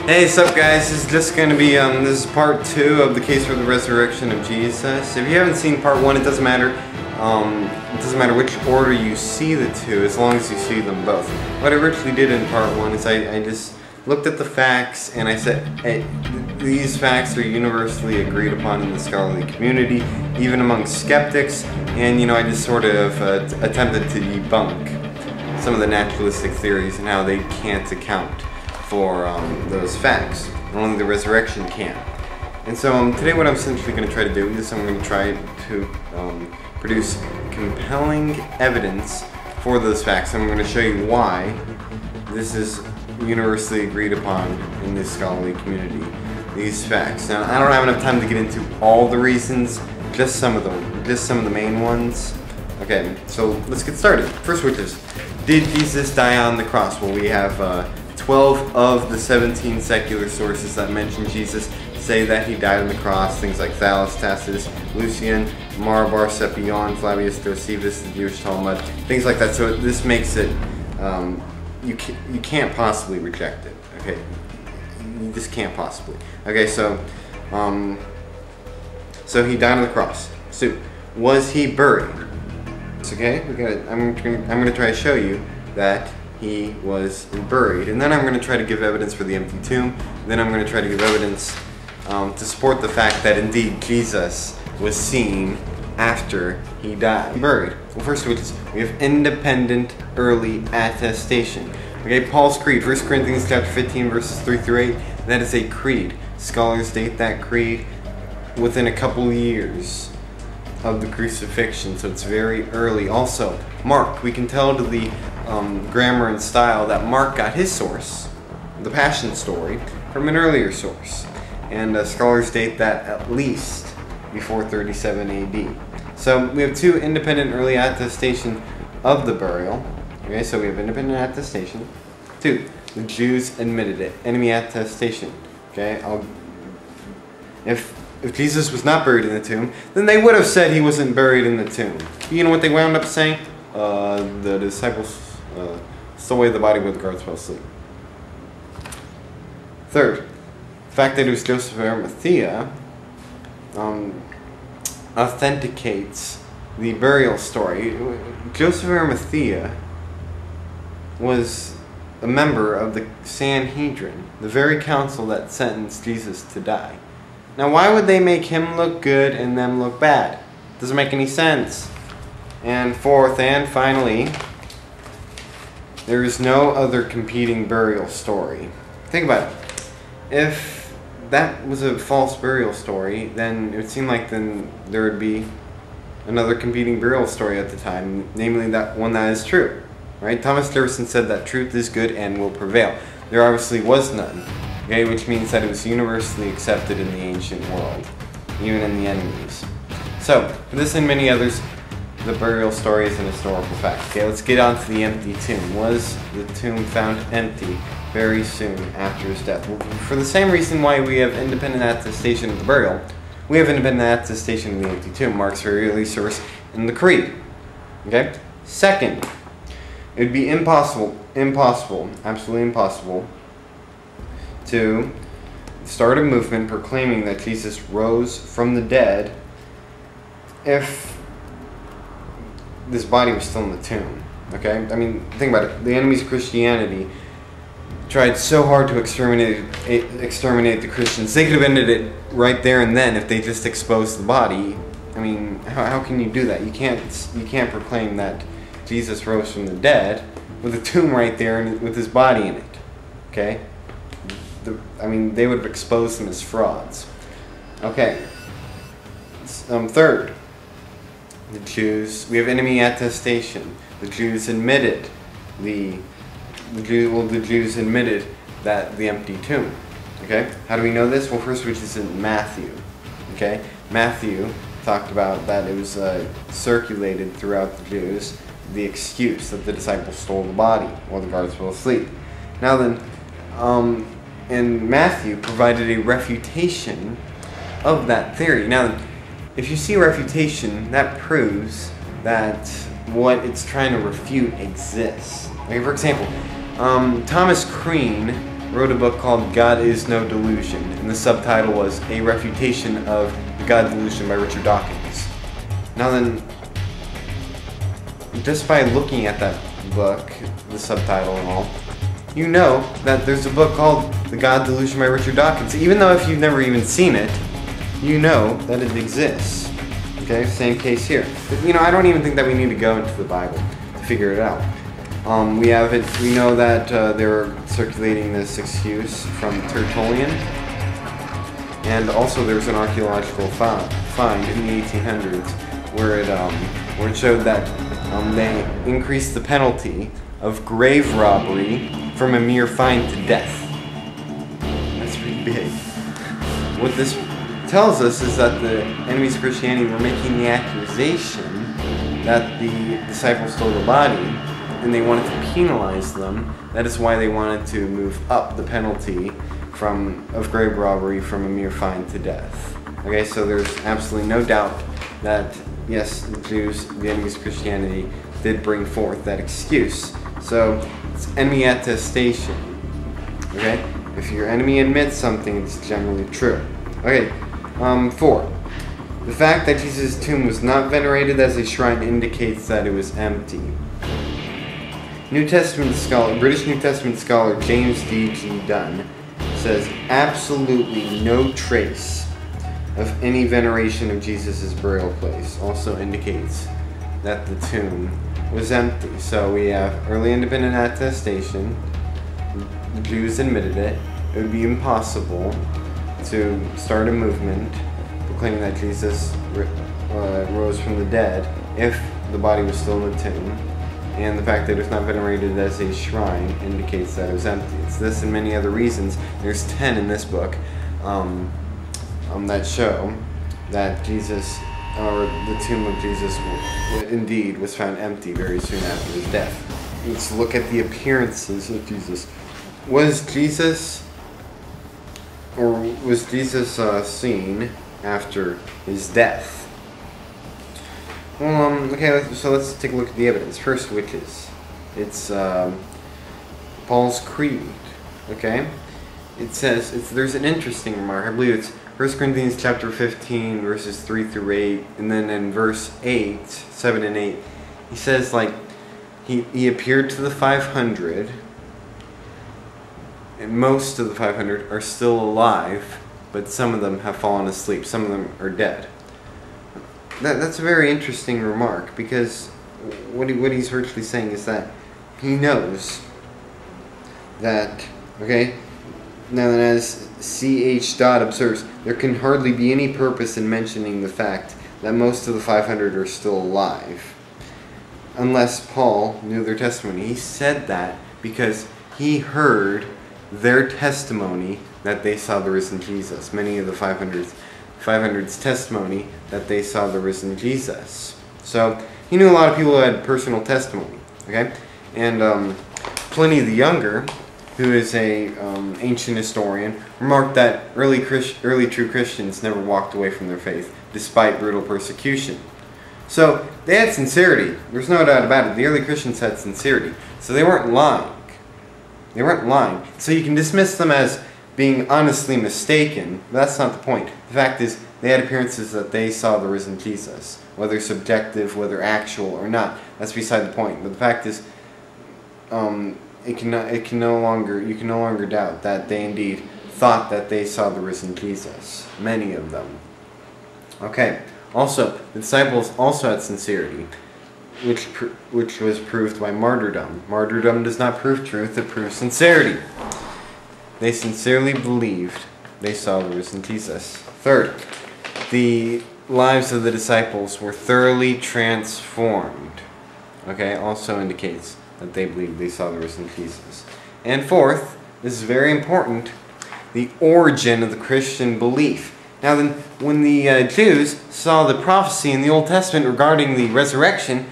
Hey, what's up guys? This is just going to be, this is part 2 of the case for the resurrection of Jesus. If you haven't seen part 1, it doesn't matter. It doesn't matter which order you see the two, as long as you see them both. What I originally did in part 1 is I just looked at the facts and I said, hey, these facts are universally agreed upon in the scholarly community, even among skeptics, and I just sort of attempted to debunk some of the naturalistic theories and how they can't account for those facts. Only the resurrection can. And so today what I'm essentially going to try to do is I'm going to try to produce compelling evidence for those facts. I'm going to show you why this is universally agreed upon in the scholarly community, these facts. Now, I don't have enough time to get into all the reasons, just some of them, just some of the main ones. Okay, so let's get started. First, which is, did Jesus die on the cross? Well, we have 12 of the 17 secular sources that mention Jesus say that he died on the cross. Things like Thales, Tacitus, Lucian, Marabar, Sepion, Flavius Josephus, the Jewish Talmud, things like that. So this makes it, you can't possibly reject it. Okay, you just can't possibly. Okay, so he died on the cross. So was he buried? Okay, I'm gonna try to show you that he was buried, and then I'm going to try to give evidence for the empty tomb. Then I'm going to try to give evidence to support the fact that indeed Jesus was seen after he died, buried. Well, first we have independent early attestation. Okay, Paul's creed, 1 Corinthians chapter 15, verses 3 through 8. That is a creed. Scholars date that creed within a couple years of the crucifixion, so it's very early. Also, Mark, we can tell to the grammar and style that Mark got his source, the Passion story, from an earlier source. And scholars date that at least before 37 AD. So we have two independent early attestation of the burial. Okay, so we have independent attestation. 2, the Jews admitted it. Enemy attestation. Okay, if Jesus was not buried in the tomb, then they would have said he wasn't buried in the tomb. You know what they wound up saying? The disciples stole away the body with the guards fell asleep. 3rd, the fact that it was Joseph of Arimathea authenticates the burial story. Joseph of Arimathea was a member of the Sanhedrin, the very council that sentenced Jesus to die. Now, why would they make him look good and them look bad? Doesn't make any sense. And 4th, and finally, there is no other competing burial story. Think about it. If that was a false burial story, then it would seem like then there would be another competing burial story at the time, namely that one that is true. Right? Thomas Jefferson said that truth is good and will prevail. There obviously was none. Okay, which means that it was universally accepted in the ancient world, even in the enemies. So, for this and many others, the burial story is an historical fact. Okay, let's get on to the empty tomb. Was the tomb found empty very soon after his death? Well, for the same reason why we have independent attestation of the burial, we have independent attestation of the empty tomb. Mark's very early source in the Creed. Okay? 2nd, it would be impossible, absolutely impossible, to start a movement proclaiming that Jesus rose from the dead if this body was still in the tomb. Okay? I mean, think about it. The enemies of Christianity tried so hard to exterminate the Christians. They could have ended it right there and then if they just exposed the body. I mean, how can you do that? You can't proclaim that Jesus rose from the dead with a tomb right there and with his body in it. Okay? I mean, they would have exposed them as frauds. Okay. 3rd, the Jews. We have enemy attestation. The Jews admitted the Jews admitted that the empty tomb. Okay. How do we know this? Well, first, which is in Matthew. Okay. Matthew talked about that it was circulated throughout the Jews the excuse that the disciples stole the body while the guards fell asleep. Now then, and Matthew provided a refutation of that theory. Now, if you see refutation, that proves that what it's trying to refute exists. Like, for example, Thomas Crean wrote a book called God Is No Delusion, and the subtitle was A Refutation of the God Delusion by Richard Dawkins. Now then, just by looking at that book, the subtitle and all, you know that there's a book called The God Delusion by Richard Dawkins. Even though if you've never even seen it, you know that it exists. Okay, same case here. But, I don't even think that we need to go into the Bible to figure it out. We know that they're circulating this excuse from Tertullian, and also there's an archaeological find in the 1800s where it showed that they increased the penalty of grave robbery from a mere fine to death. That's pretty big. What this tells us is that the enemies of Christianity were making the accusation that the disciples stole the body, and they wanted to penalize them. That is why they wanted to move up the penalty of grave robbery from a mere fine to death. Okay, so there's absolutely no doubt that, yes, the Jews, the enemies of Christianity, did bring forth that excuse. So, it's enemy attestation. Okay? If your enemy admits something, it's generally true. Okay, 4. The fact that Jesus' tomb was not venerated as a shrine indicates that it was empty. British New Testament scholar James D.G. Dunn says absolutely no trace of any veneration of Jesus' burial place. Also indicates that the tomb was empty. So we have early independent attestation. The Jews admitted it. It would be impossible to start a movement proclaiming that Jesus rose from the dead if the body was still in the tomb. And the fact that it was not venerated as a shrine indicates that it was empty. It's this and many other reasons. There's 10 in this book that show that Jesus, or the tomb of Jesus, indeed was found empty very soon after his death. Let's look at the appearances of Jesus. Was Jesus seen after his death? Well, okay, so let's take a look at the evidence. First, witches. It's Paul's creed, okay? It says, there's an interesting remark. I believe it's 1 Corinthians chapter 15, verses 3 through 8, and then in verse 8, 7 and 8, he says, he appeared to the 500, and most of the 500 are still alive, but some of them have fallen asleep. Some of them are dead. That's a very interesting remark, because what he's virtually saying is that he knows that, okay, now then as C.H. Dodd observes, there can hardly be any purpose in mentioning the fact that most of the 500 are still alive, unless Paul knew their testimony. He said that because he heard their testimony that they saw the risen Jesus. Many of the 500's testimony that they saw the risen Jesus. So he knew a lot of people who had personal testimony. Okay, and Pliny the Younger, who is a ancient historian, remarked that early true Christians never walked away from their faith despite brutal persecution. So they had sincerity. There's no doubt about it. The early Christians had sincerity. So they weren't lying. They weren't lying. So you can dismiss them as being honestly mistaken, but that's not the point. The fact is, they had appearances that they saw the risen Jesus. Whether subjective, whether actual or not, that's beside the point. But the fact is, you can no longer doubt that they indeed thought that they saw the risen Jesus. Many of them. Okay. Also, the disciples also had sincerity, which was proved by martyrdom. Martyrdom does not prove truth; it proves sincerity. They sincerely believed they saw the risen Jesus. Third, the lives of the disciples were thoroughly transformed. Okay, also indicates that they believed they saw the risen Jesus. And fourth, this is very important, the origin of the Christian belief. Now then, when the Jews saw the prophecy in the Old Testament regarding the resurrection,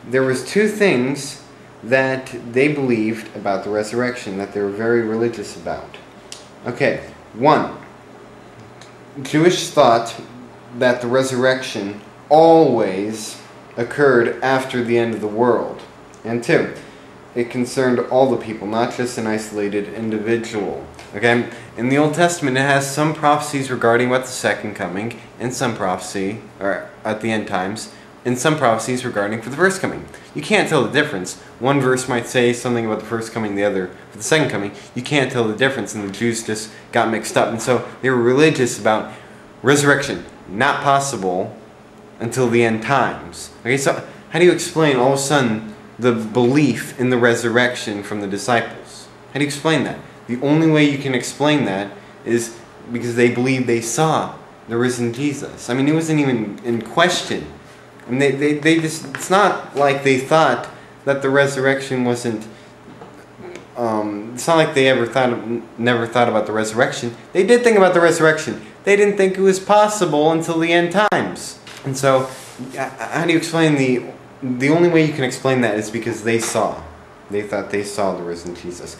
there was two things that they believed about the resurrection that they were very religious about. Okay, one, Jewish thought that the resurrection always occurred after the end of the world. And two, it concerned all the people, not just an isolated individual. Okay? In the Old Testament, it has some prophecies regarding about the second coming, and some prophecy, or at the end times, and some prophecies regarding for the first coming. You can't tell the difference. One verse might say something about the first coming, the other for the second coming. You can't tell the difference, and the Jews just got mixed up. And so they were religious about resurrection, not possible until the end times. Okay, so how do you explain all of a sudden the belief in the resurrection from the disciples? How do you explain that? The only way you can explain that is because they believed they saw the risen Jesus. I mean, it wasn't even in question. And they just, it's not like they thought that the resurrection wasn't, it's not like they never thought about the resurrection. They did think about the resurrection. They didn't think it was possible until the end times. And so, how do you explain the only way you can explain that is because they saw. They thought they saw the risen Jesus.